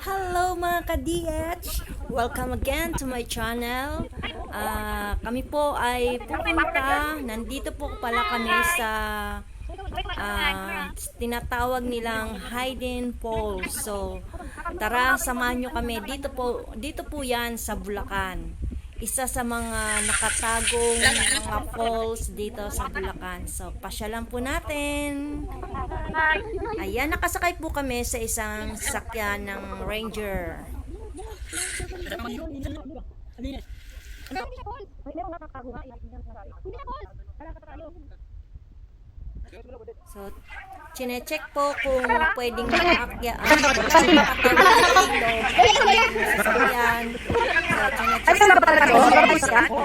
Hello mga ka-DH! Welcome again to my channel. Kami po ay pupunta, nandito po pala kami sa tinatawag nilang hidden falls. So, tara samahan nyo kami. Dito po yan sa Bulacan. Isa sa mga nakatagong mga falls dito sa Bulacan. So, pasyalan po natin. Ayan, nakasakay po kami sa isang sakyan ng Ranger. So, chine-check po kung pwedeng makakya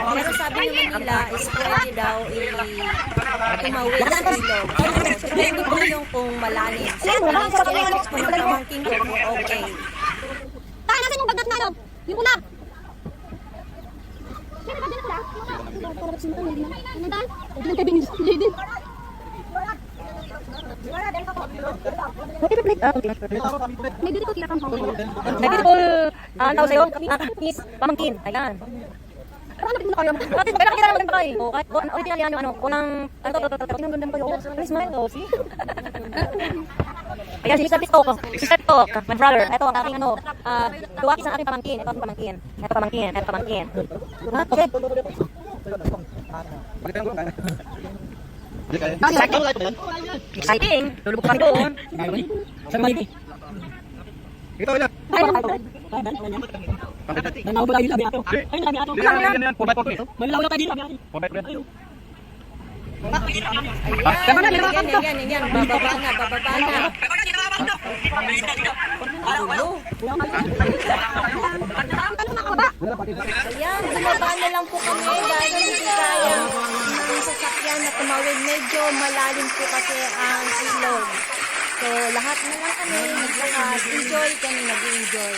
pero sabi naman nila is pwede daw tumawid sa ilog. So, depende po yung kung malalim. So, chine-check po ng pamangkin ko kung okay. Nasan yung bagnat na ilog? Yung ulap! Ang tao sa'yo, is pamangkin. Ayan. Kailangan kita naman ba kayo? Original yan yung ano, unang, tinagundam kayo. Please smile, oh, see? Ayan, si Mr. Pistok, my brother. Ito ang aking ano, duwakis ang aking pamangkin. Ito ang pamangkin. Ito pamangkin. Okay. Exciting. Lulubog kami doon. Saan ba hindi? Ito lang. Nanaw ba tayo labi ato? Ay, labi ato. Yan. Malalaw na tayo dito. Ayan. Bababa na. Ayan, bumaba na lang po kami dahil hindi kaya ang sasakyan na tumawid. Medyo malalim po kasi ang ilog. So, lahat na lang kami nag-enjoy kami, nag-enjoy.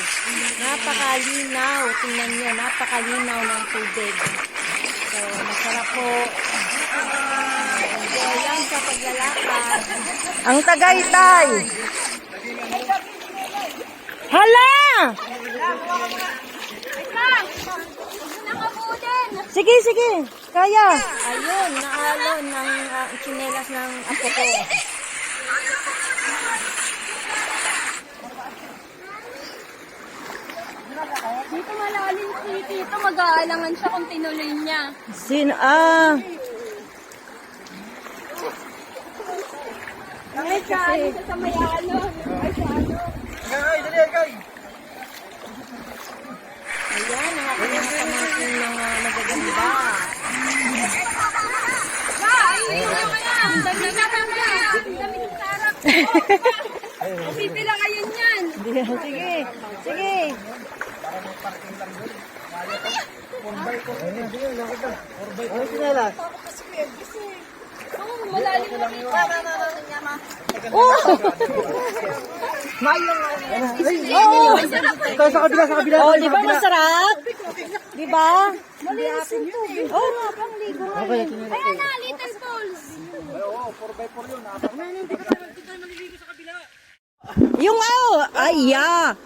Napakalinaw, tingnan nyo, napakalinaw ng tubig. So, masarap po. Enjoy lang sa paglalakad. Ang Tagaytay. Hala! Sige. Kaya. Ayun, naalon ng tsinelas ng apo ko. Dito malalim si Tito, mag-aalangan siya kung tinuloy niya. Ay, sa may ano. Ayan, nakakuha sa mga nagaganda. Pipila kayo niyan. Sige. Malalim na dito. Sa kabila. Oh, di ba masarap? Di ba? Oh, pangligo nga. Ayan na, Little Falls. Yung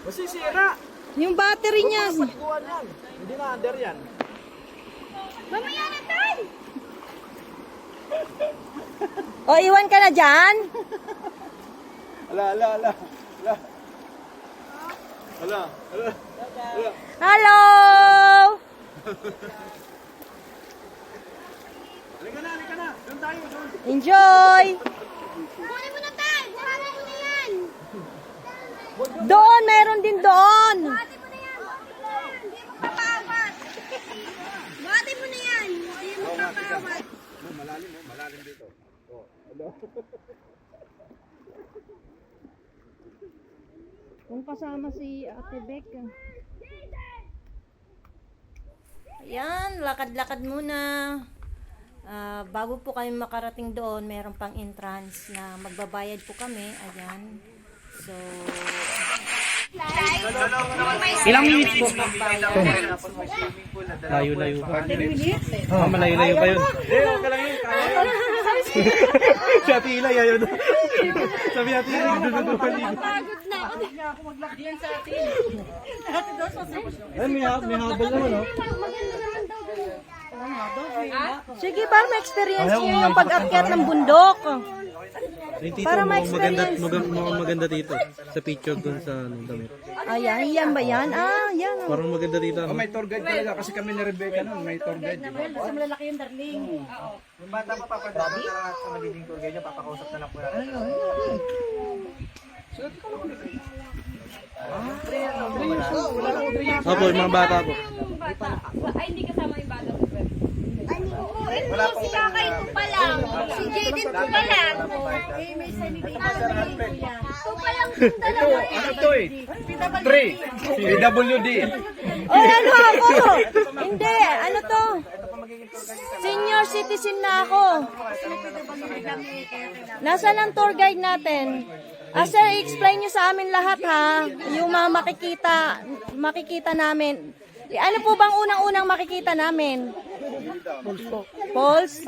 Masisira. yung battery niya. Patikuan yan. Hindi na under yan. Mamaya na tayo. O, iwan ka na dyan? Ala. Hello! Halika na. Doon tayo. Enjoy! Kunin mo na tayo. Kunin mo na yan. Doon, meron din doon. Bati mo na yan. Hindi mo papawat. Bati mo na yan. Hindi mo papawat. Malalim dito. Kung kasama si Ate Beck. Ayan, lakad-lakad muna. Bago po kami makarating doon, meron pang entrance na magbabayad po kami. Ayan. So, Ilang minutes po? Layo-layo pa. 10 minutes? Malayo-layo pa yun. Okay lang yun. Si Ate Ilay, ayun. Sabi Ate Ilay, dududukan din. Pagod na ako. Ay, may habol naman, oh. Maganda naman daw doon. Sige, para ma-experience niyo yung pag-akyat ng bundok. Yung tito, Para mukhang ma-experience. maganda dito. Sa picture dun sa damit. Ayan, yan ba yan? Ah, yan. Parang maganda dito. Oh, may tour guide talaga kasi kami ni Rebecca noon, may tour guide. Yung bata pa papadala sa magiging tour guide niya, papakausap na lang po natin. Opo, yung mga bata po. Wala si Kakay ko pa lang. Si Jaden ko pa lang. Ito pa lang yung dalawa. Ano to eh? 3. PWD. Oh, ano ako? Hindi, ano to? Senior citizen na ako. Nasaan ang tour guide natin? Sir, explain nyo sa amin lahat ha. Yung mga makikita namin. Ano po bang unang-unang makikita namin? Pulse?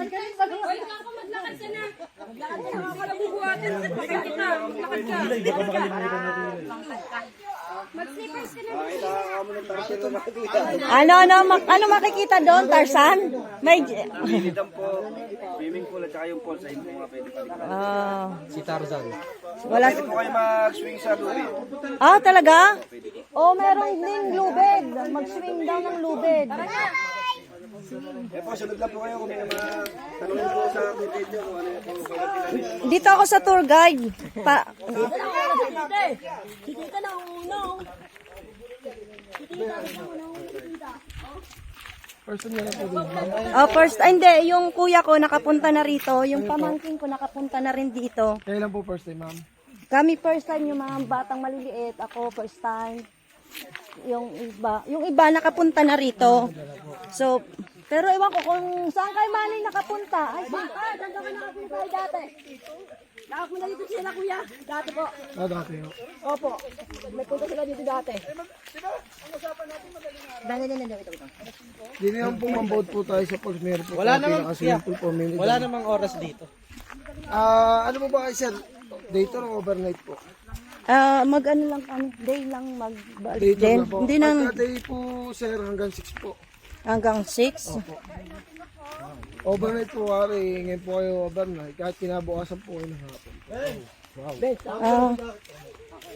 Ano makikita doon, Tarzan? May... Dam po, swimming pool at saka yung pool sa inyo mga pwede pa. Si Tarzan. Wala. Pwede po kayo mag-swing sa lubid. Talaga? Meron din lubid. Mag-swing daw ng lubid. Eh po, sunod lang po kayo kung may mga tanongin po sa video kung ano yung kailangan. Dito ako sa tour guide. First, hindi, yung kuya ko nakapunta na rito, yung pamangkin ko nakapunta na rin dito. Kailan po first time, ma'am? Kami first time, yung mga batang maliliit, ako first time. Yung iba nakapunta na rito. So, pero ewan ko kung saan kayo manay nakapunta. Ay, saan ka nakapunta dati? Nakapunta dito sila, kuya. Dati po. Dati. Opo. May punta sila dito dati. Hindi naman po mambawd po tayo sa Pulse. Meron po Wala tayo naman, pinaka-swimming pool po. Wala namang oras dito. Ano po ba kayo, sir? Day tour o overnight po? Mag-ano lang kami, day lang magbalik Day tour din. na po. Hindi na Pagka-day po, sir, hanggang 6 po. hanggang 6. Overnight po, wari. Ngayon po kayo overnight. Kahit kinabukasan po kayo ng hapon.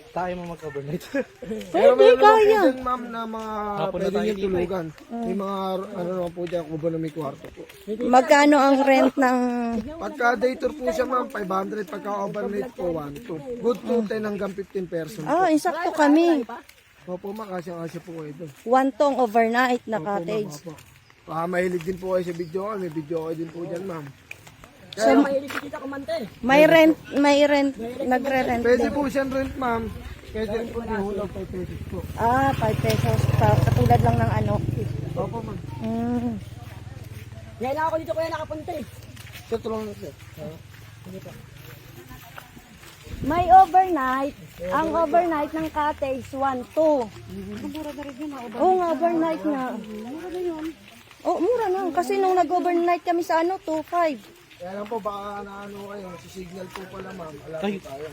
Tayo mo mag-overnight. Pero Pwede, meron naman po kaya. dyan, ma'am, na mga Hapon na pwede tayo nyo dito, tulugan. May mga, ano naman po dyan, kubo na may kwarto po. Magkano ang rent ng... Pagka day tour po siya, ma'am, 500. Pagka overnight po, 1, 2. Good to 10 hanggang 15 person. Insakto kami. Opo, ma'am, kasya po kayo doon. Wantong overnight na cottage. Opo. Mahilig din po kayo sa video ko. May video ko din po dyan, ma'am. So, may rent, nagre-rent Pwede din. po siyang rent, ma'am. Pwede rin po nihulaw 5 pesos po. 5 pesos. Katulad lang ng ano. Opo, ma'am. Yan ako dito kuya nakapunta eh. Sir, tulungan na, sir. May overnight. Ang overnight ng cottage, 1, 2. Mura na rin yun. Oo nga, overnight na. Mura na yun. Mura na. Kasi nung nag-overnight kami sa 2, 5. Kaya lang po, baka naano kayo. Signal po pala, ma'am. Alam po tayo.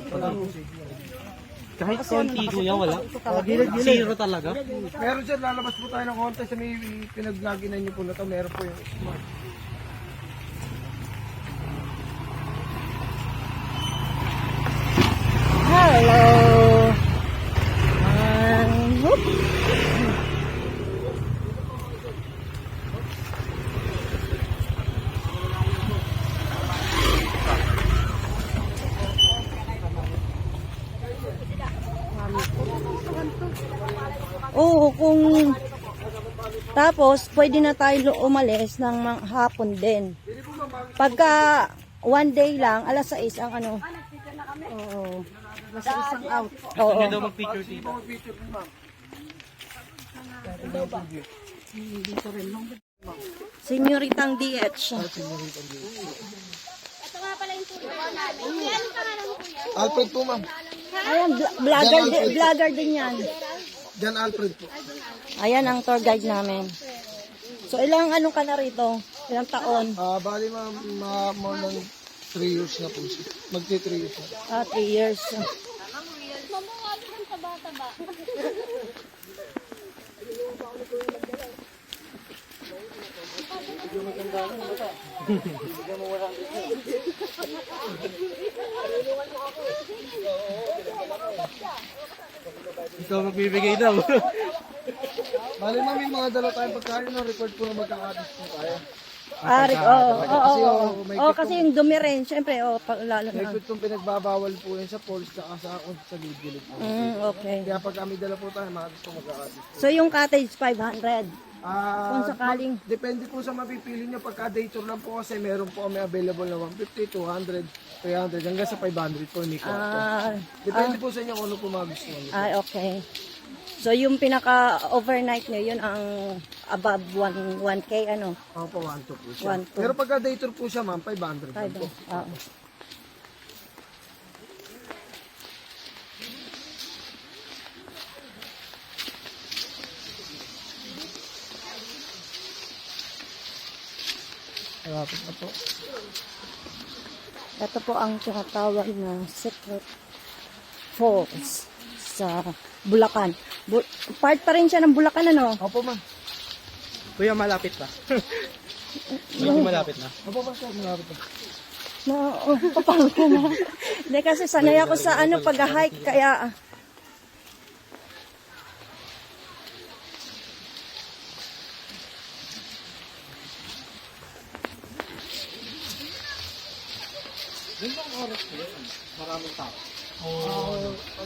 Wala po signal. Kahit konti kuya, wala. Zero talaga. Meron sir, lalabas po tayo ng contest sa may pinaglaginan niyo po na to. Meron po yung smart. Hello. Whoop. Kung tapos pwede na tayo umalis ng hapon din. Pagka one day lang, alas 6 ang ano. Oo. Alas 6 ang out. Oo. Hindi daw mag-picture dito. Senyoritang DH. Ito nga pala yung tuloy natin. Ano pangalan mo kuya? Alfred po, ma'am. Ayan, vlogger din yan. Jan Alfred po. Ayan ang tour guide namin. So ilang ano ka na rito? Ilang taon? Bali, ma'am, more than 3 years na po siya. Magti 3 years na. 3 years. Mabuhay ng taba-taba. Ikaw magbibigay daw. Bali ma'am, may mga dala tayong pagkain ng record po na magkakadis po tayo. Kasi yung dumi rin, syempre, lalo May na. itong pinagbabawal po yun sa polls tsaka sa gilid po. Okay. Kaya pag kami dala po tayo, mga gusto magkakadis po. So yung cottage 500. Kung sakaling. Depende po sa mapipili nyo. Pagka day tour lang po kasi meron po kami available na 150, 200, 300, hanggang sa 500 po ni kwarto. Depende po sa inyo kung ano po mga gusto nyo. Okay. So yung pinaka-overnight nyo, yun ang above 1K, ano? Opo, 1 to po siya. 1 to. Pero pagka day tour po siya ma'am, 500 lang po. Malapit na po. Ito po ang tinatawag na Secret Falls sa Bulacan. Part pa rin siya ng Bulacan, ano? Opo ma'am. Kuya, malapit pa. Medyo malapit na. Opo ma'am, sir, malapit na. Papang ko na. Hindi kasi sanay ako sa pag-hike, kaya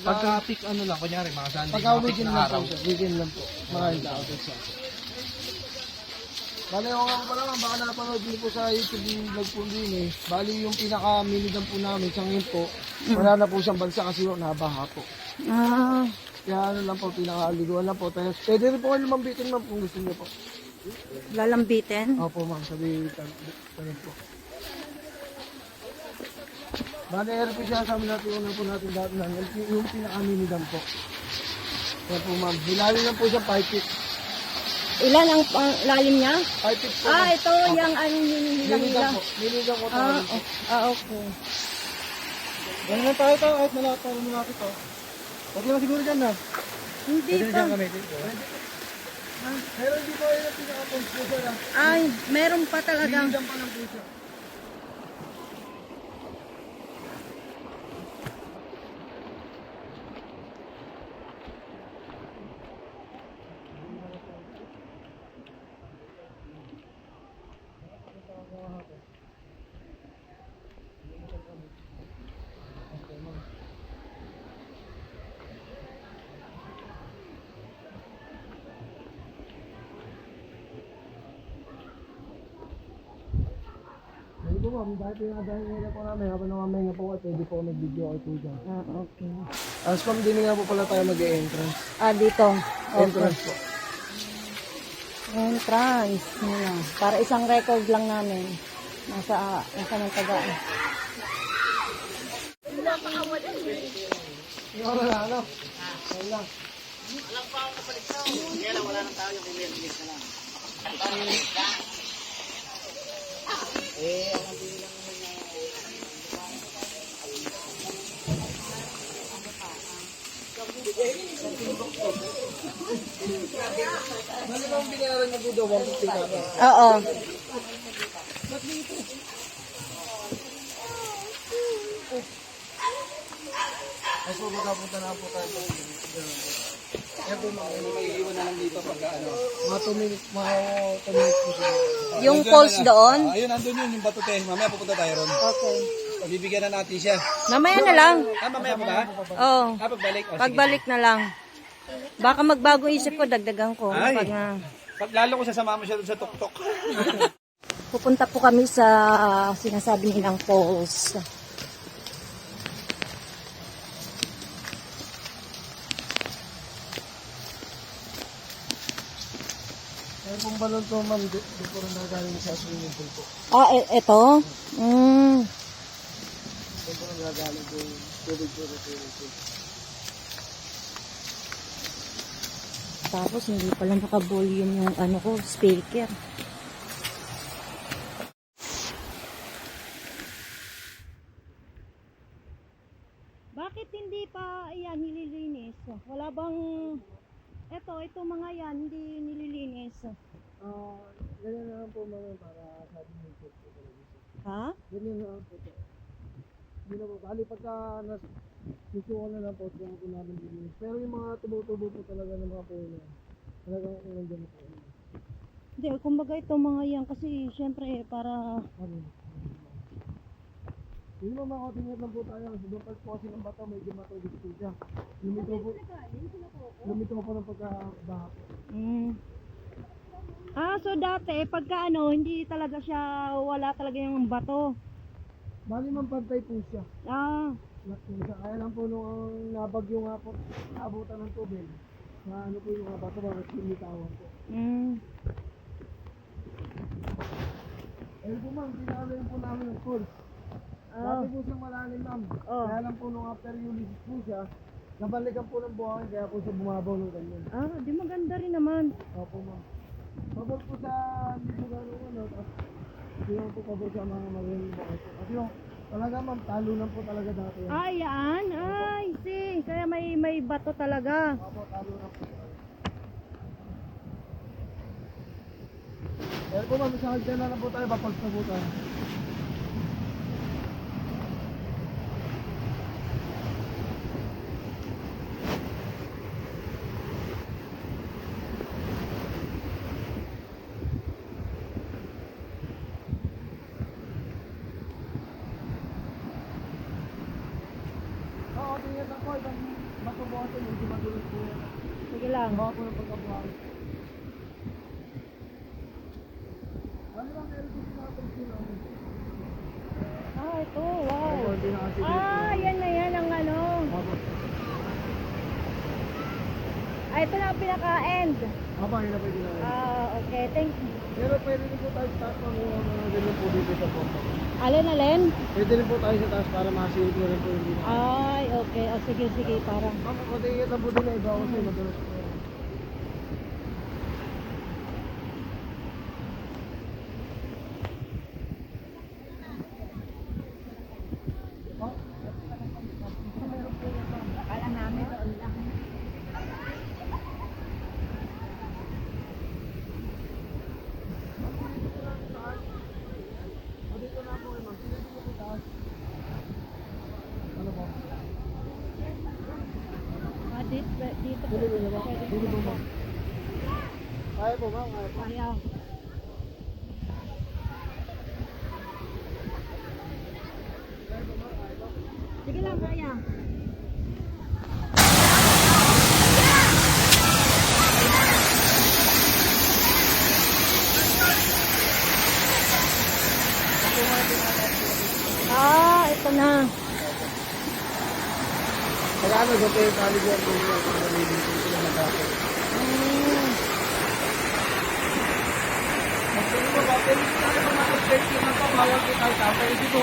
Pagka peak ano lang, kunyari mga Sunday, Pagka mga peak weekend na lang araw. po siya, weekend lang po. Maraming tao po siya. Bali ako nga pala nga, baka napanood niyo po sa YouTube yung vlog po din eh. Bali yung pinaka-minigan po namin, sa ngayon po, wala na po siyang bansa kasi yung nabaha po. Kaya ano lang po, pinaka-liguan lang po. Tapos pwede rin po kayo lumambitin ma'am kung gusto niyo po. lalambitin. Opo ma'am, sabi tanong po. Bali, po siya sabi natin, una po natin dati na, yung pinaka-minigan po. Kaya po ma'am, hilalim lang po siya 5 feet. Ilan ang lalim niya? 5 feet po. Ito yung nilang Minigan po. Minigan ko tawag po. Okay. Ganun lang tayo to, kahit malapit to. Okay lang siguro dyan na. Hindi pa. Pero hindi po yun ang pinaka-punch po siya na. Ay, meron pa talagang. Minigan pa lang po siya. Hindi po ma'am, dahil pinadahin po namin, habang namamahinga po at pwede po mag-video kayo po dyan. Okay. As ma'am, din nga po pala tayo mag-e-entrance. Dito. Entrance po. Entrance. Yun. Para isang record lang namin. Nasa ng tagaan. Yung wala na, ano? Wala lang. Bali ba ang binayaran niyo po daw, 150 ka po? Oo. Ay po, magkapunta na po tayo. Yan po, mag-iiwan na lang dito pag ano. Mga 2 minutes, mga 2 minutes po siya. Yung falls doon? Ayun, nandun yun, yung batote. Mamaya pupunta tayo ron. Okay. Pabibigyan na natin siya. Mamaya na lang. Mamaya pa ba? Oo. Pagbalik. Pagbalik na lang. Baka magbago isip ko, dagdagan ko. Ay. Pag Lalo ko sasama mo siya dun sa tuktok. pupunta po kami sa sinasabi nilang falls. Kaya pong balon to, ma'am, di po rin nagaling sa swimming pool po. Ito? Di po rin nagaling po yung tubig po sa swimming pool. Tapos hindi pala naka-volume yung speaker. ayan, nililinis? Wala bang, ito mga yan, hindi nililinis. Ganyan na lang po mga para sabi mo po talaga. Ha? Ganyan na lang po. Hindi na po. Bali pagka susuko na lang po, kung po namin dilinis. Pero yung mga tubo-tubo po talaga ng mga puno, talagang nandiyan na po. Hindi, kumbaga ito mga yan, kasi syempre para, Hindi mo makatingin lang po tayo. Doon po kasi ng bata, medyo matulog po siya. Lumito po ng pagkabaha po. So dati, pagka hindi talaga siya, wala talaga yung bato. Bali man pantay po siya. Kaya lang po nung nabagyo nga po, naabutan ng tubig. Na ano po yung mga bato, mga sinitawan po. Ayun po ma'am, pinakalan po namin ng course. Dati po siyang malalim ma'am. Kaya lang po nung after Ulysses po siya, nabalikan po ng buhangin kaya po siya bumabaw ng ganyan. Di maganda rin naman. Opo ma'am. Pabor po sa hindi po gano'n tapos hindi po pabor sa mga magaling buhay po. Kasi yung talaga ma'am, talunan po talaga dati yan. Yan. See. Kaya may bato talaga. Opo, talunan po. Kaya po ma'am, isang hagdan na lang po tayo, bapagsa po tayo. Tingnan lang po, ibang bato po kasi medyo madulas po yan. Sige lang. Baka po ng pagkabuhay. Ano lang, meron po sinatong sinawin. Ito. Wow. Hindi na kasi Yan na yan ang ano. Ito na ang pinaka-end. Yun na pwede na. Okay. Thank you. Pero pwede rin po tayo sa taas ng mga ganyan po dito sa pompa. Alin? Pwede rin po tayo sa taas para masilip na rin po yung dito. Okay. Sige. Parang. Ma'am, ako tingin na po din na iba kasi madulas po. Dito Dito po ba? Dito po ma'am. Kaya po ma'am, kaya po. Kaya. Sige lang, kaya. Ito na. Kaya ano, doon kayo taligyan po yung nalilin po sila mag-apit. Magpili mo ba? Pwede ko tayo mag-update yung napapawag ko tayo tapos dito.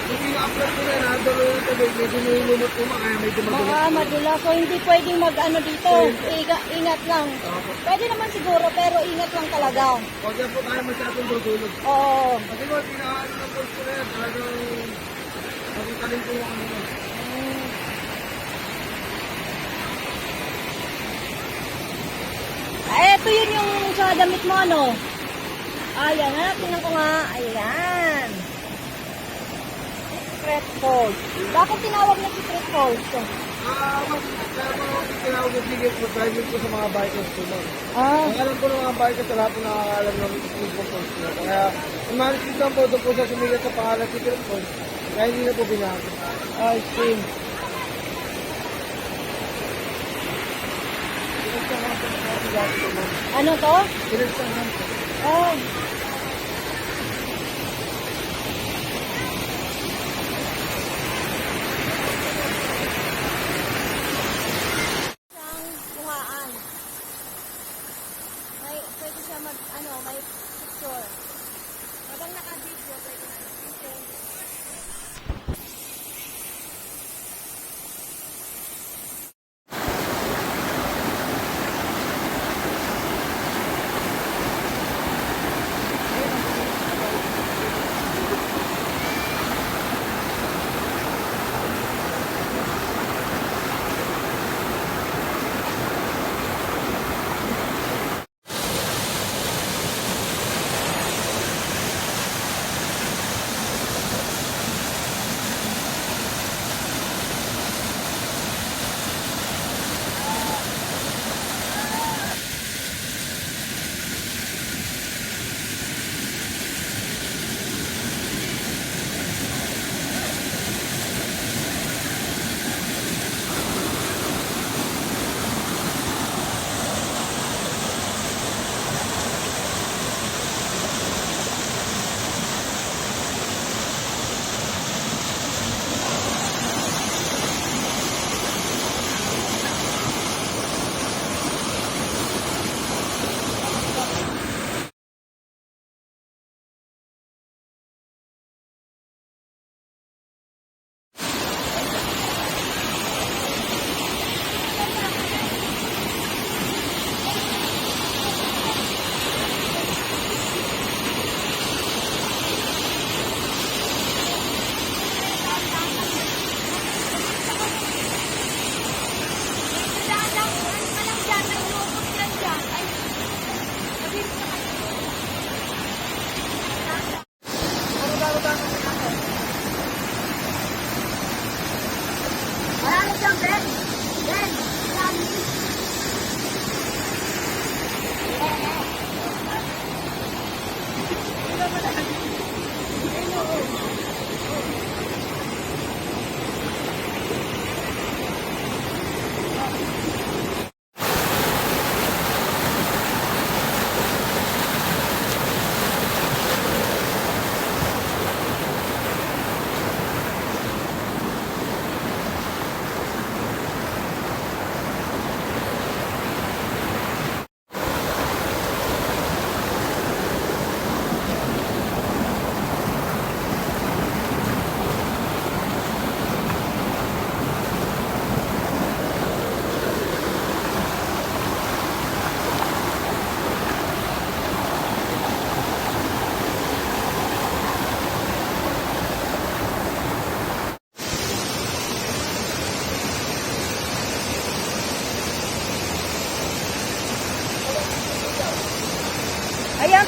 Yung pina-upload ko na yun, nadalo yung tubig, medyo nilulunod po kaya medyo madulas. Baka madulas. So, hindi pwedeng mag-ano dito. Ingat lang. Pwede naman siguro, pero ingat lang talaga. Huwag yan po tayo masyadong dudulog. Oo. Kasi mo, pinakaano ng post ko na yan, talagang magkakaling po yung ano yun. Ito yun yung sa damit mo, ano? Ayan, tingnan ko nga. Ayan. Secret Falls. Bakit tinawag na Secret Falls? Mas tinawag na sige po, private po sa mga bikers po. Ang alam po ng mga bikers sa lahat po nakakalam ng mismo post na. Kaya, umalis lang po doon po sa sumigat sa pangalan Secret Falls. Kaya hindi na po binago. I see. Ano to? Pinagsangan po. Bungaan. Pwede siya may picture. Habang naka-video, pwede na.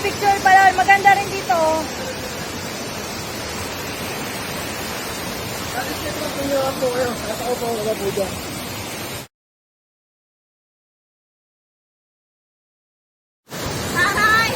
picture pala. Maganda rin dito. Oh. Hi!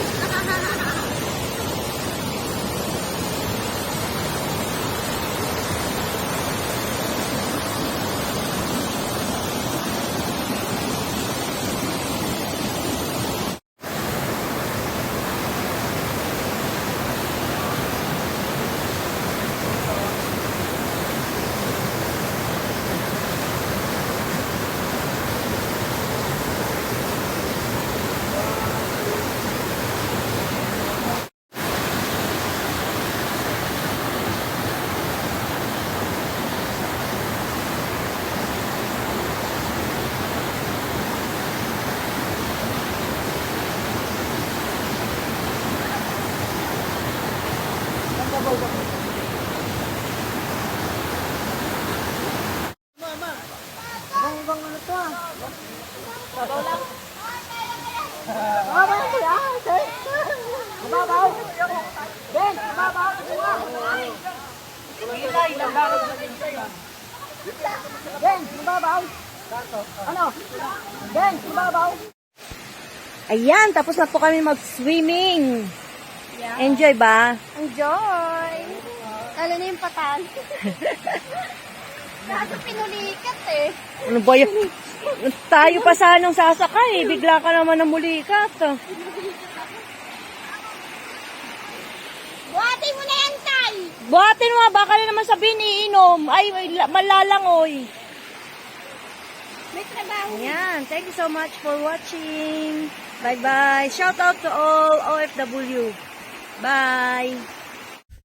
Ayan, tapos na po kami mag-swimming. Enjoy ba? Enjoy! Lalo na yung patan. Kaso pinulikat eh. Ano ba yun? Tayo pa sanang sasakay. Bigla ka naman na mulikat. Buhati mo na yan, Tay! Buhatin mo, baka na naman sabihin iinom. Ay, malalangoy. May trabaho. Ayan, thank you so much for watching. Bye-bye. Shout out to all OFW. Bye.